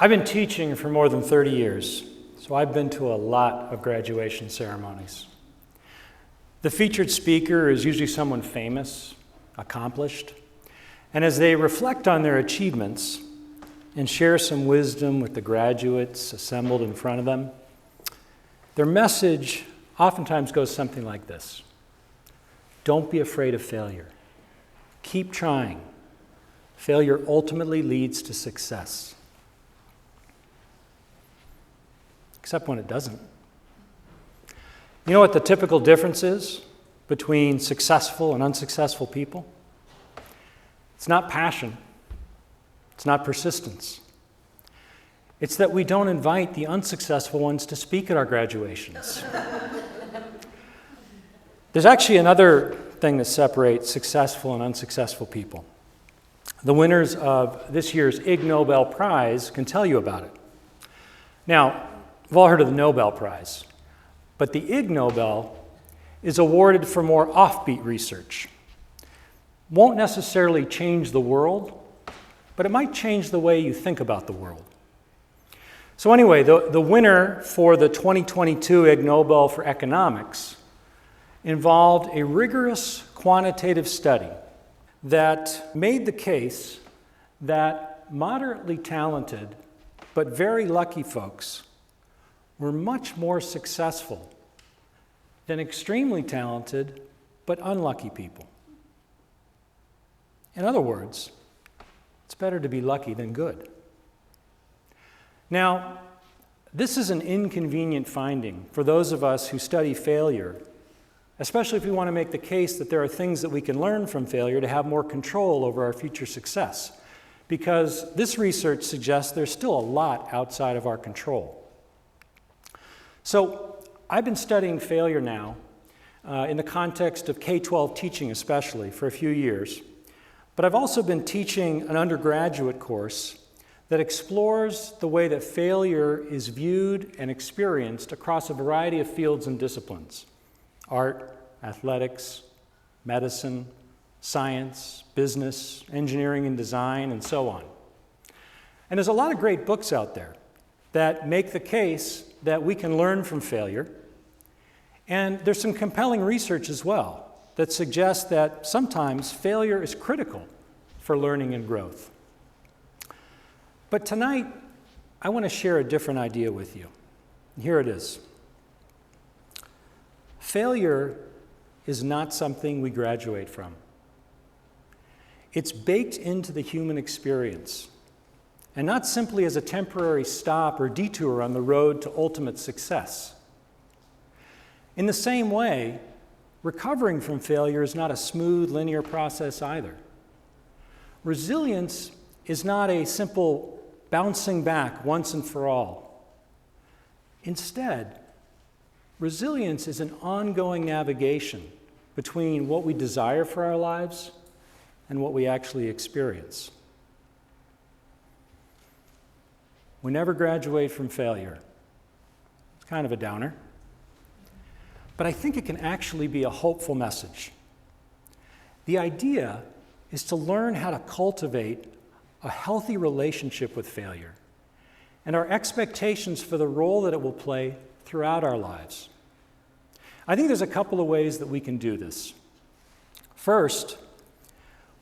I've been teaching for more than 30 years, so I've been to a lot of graduation ceremonies. The featured speaker is usually someone famous, accomplished, and as they reflect on their achievements and share some wisdom with the graduates assembled in front of them, their message oftentimes goes something like this: don't be afraid of failure. Keep trying. Failure ultimately leads to success. Except when it doesn't. You know what the typical difference is between successful and unsuccessful people? It's not passion. It's not persistence. It's that we don't invite the unsuccessful ones to speak at our graduations. There's actually another thing that separates successful and unsuccessful people. The winners of this year's Ig Nobel Prize can tell you about it. Now, we've all heard of the Nobel Prize, but the Ig Nobel is awarded for more offbeat research. Won't necessarily change the world, but it might change the way you think about the world. So anyway, the winner for the 2022 Ig Nobel for Economics involved a rigorous quantitative study that made the case that moderately talented but very lucky folks were much more successful than extremely talented but unlucky people. In other words, it's better to be lucky than good. Now, this is an inconvenient finding for those of us who study failure, especially if we want to make the case that there are things that we can learn from failure to have more control over our future success, because this research suggests there's still a lot outside of our control. So I've been studying failure now in the context of K-12 teaching especially for a few years, but I've also been teaching an undergraduate course that explores the way that failure is viewed and experienced across a variety of fields and disciplines: art, athletics, medicine, science, business, engineering and design, and so on. And there's a lot of great books out there that make the case that we can learn from failure. And there's some compelling research as well that suggests that sometimes failure is critical for learning and growth. But tonight, I want to share a different idea with you. Here it is. Failure is not something we graduate from. It's baked into the human experience, and not simply as a temporary stop or detour on the road to ultimate success. In the same way, recovering from failure is not a smooth, linear process either. Resilience is not a simple bouncing back once and for all. Instead, resilience is an ongoing navigation between what we desire for our lives and what we actually experience. We never graduate from failure. It's kind of a downer. But I think it can actually be a hopeful message. The idea is to learn how to cultivate a healthy relationship with failure and our expectations for the role that it will play throughout our lives. I think there's a couple of ways that we can do this. First,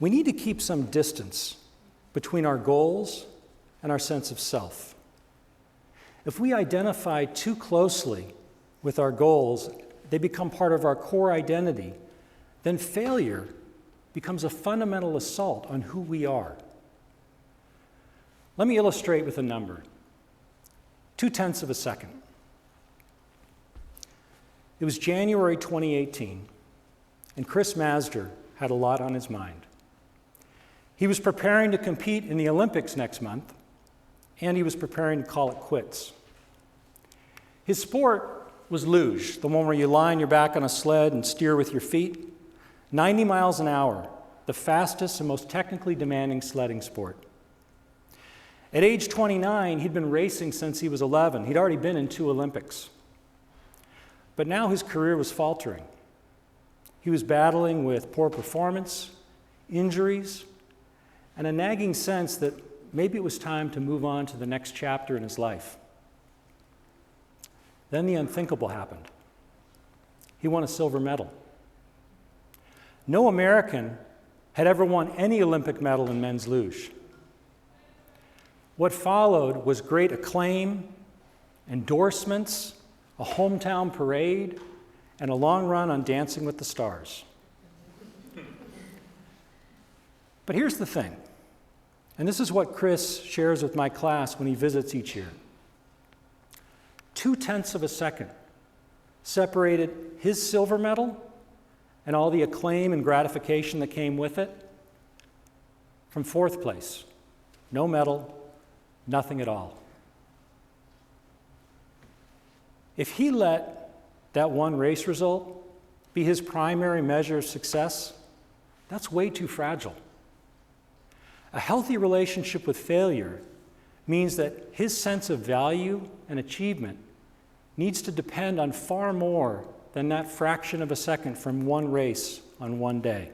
we need to keep some distance between our goals and our sense of self. If we identify too closely with our goals, they become part of our core identity, then failure becomes a fundamental assault on who we are. Let me illustrate with a number. 0.2 of a second. It was January 2018, and Chris Masder had a lot on his mind. He was preparing to compete in the Olympics next month, and he was preparing to call it quits. His sport was luge, the one where you lie on your back on a sled and steer with your feet. 90 miles an hour, the fastest and most technically demanding sledding sport. At age 29, he'd been racing since he was 11. He'd already been in 2 Olympics. But now his career was faltering. He was battling with poor performance, injuries, and a nagging sense that maybe it was time to move on to the next chapter in his life. Then the unthinkable happened. He won a silver medal. No American had ever won any Olympic medal in men's luge. What followed was great acclaim, endorsements, a hometown parade, and a long run on Dancing with the Stars. But here's the thing, and this is what Chris shares with my class when he visits each year. 0.2 of a second separated his silver medal and all the acclaim and gratification that came with it from 4th place. No medal, nothing at all. If he let that one race result be his primary measure of success, that's way too fragile. A healthy relationship with failure means that his sense of value and achievement needs to depend on far more than that fraction of a second from one race on one day.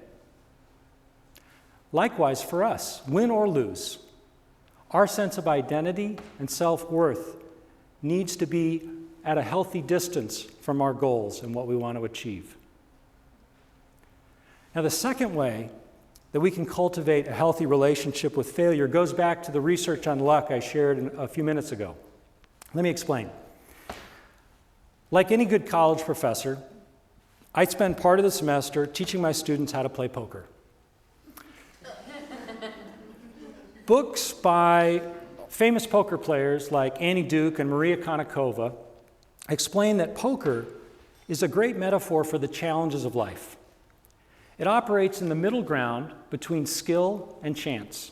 Likewise for us, win or lose, our sense of identity and self-worth needs to be at a healthy distance from our goals and what we want to achieve. Now, the second way that we can cultivate a healthy relationship with failure goes back to the research on luck I shared a few minutes ago. Let me explain. Like any good college professor, I spend part of the semester teaching my students how to play poker. Books by famous poker players like Annie Duke and Maria Konnikova explain that poker is a great metaphor for the challenges of life. It operates in the middle ground between skill and chance,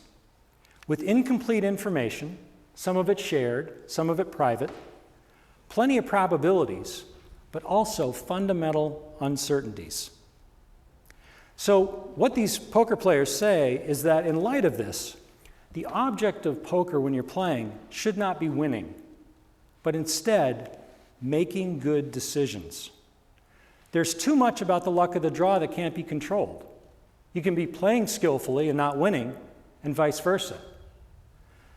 with incomplete information, some of it shared, some of it private, plenty of probabilities, but also fundamental uncertainties. So what these poker players say is that in light of this, the object of poker when you're playing should not be winning, but instead making good decisions. There's too much about the luck of the draw that can't be controlled. You can be playing skillfully and not winning, and vice versa.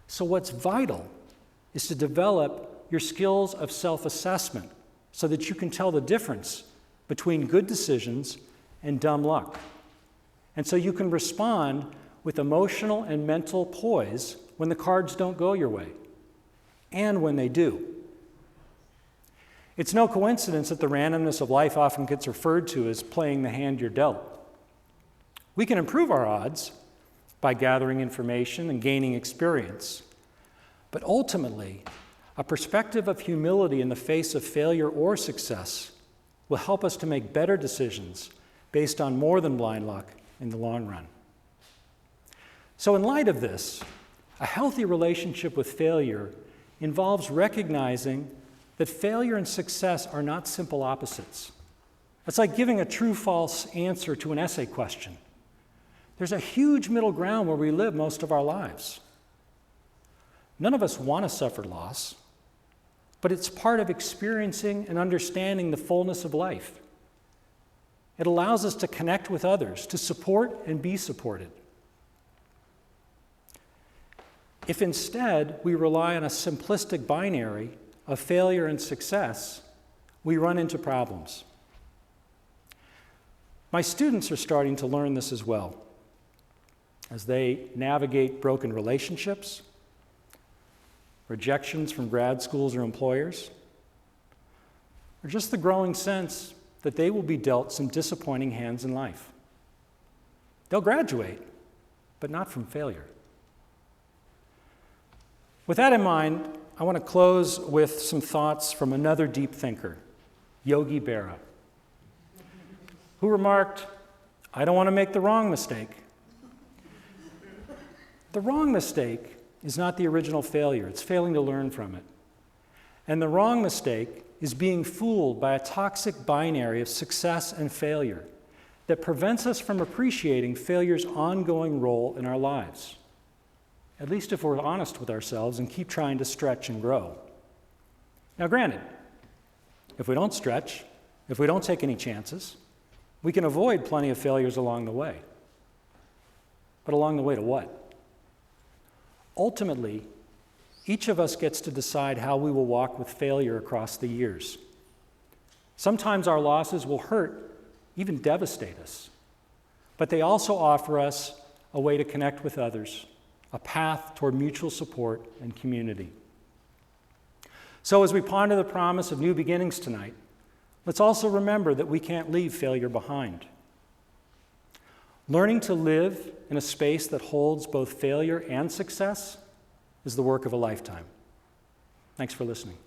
So what's vital is to develop your skills of self-assessment so that you can tell the difference between good decisions and dumb luck. And so you can respond with emotional and mental poise when the cards don't go your way, and when they do. It's no coincidence that the randomness of life often gets referred to as playing the hand you're dealt. We can improve our odds by gathering information and gaining experience, but ultimately, a perspective of humility in the face of failure or success will help us to make better decisions based on more than blind luck in the long run. So in light of this, a healthy relationship with failure involves recognizing that failure and success are not simple opposites. It's like giving a true-false answer to an essay question. There's a huge middle ground where we live most of our lives. None of us want to suffer loss, but it's part of experiencing and understanding the fullness of life. It allows us to connect with others, to support and be supported. If instead we rely on a simplistic binary of failure and success, we run into problems. My students are starting to learn this as well, as they navigate broken relationships, rejections from grad schools or employers, or just the growing sense that they will be dealt some disappointing hands in life. They'll graduate, but not from failure. With that in mind, I want to close with some thoughts from another deep thinker, Yogi Berra, who remarked, "I don't want to make the wrong mistake." The wrong mistake is not the original failure, it's failing to learn from it. And the wrong mistake is being fooled by a toxic binary of success and failure that prevents us from appreciating failure's ongoing role in our lives. At least if we're honest with ourselves and keep trying to stretch and grow. Now granted, if we don't stretch, if we don't take any chances, we can avoid plenty of failures along the way. But along the way to what? Ultimately, each of us gets to decide how we will walk with failure across the years. Sometimes our losses will hurt, even devastate us, but they also offer us a way to connect with others, a path toward mutual support and community. So as we ponder the promise of new beginnings tonight, let's also remember that we can't leave failure behind. Learning to live in a space that holds both failure and success is the work of a lifetime. Thanks for listening.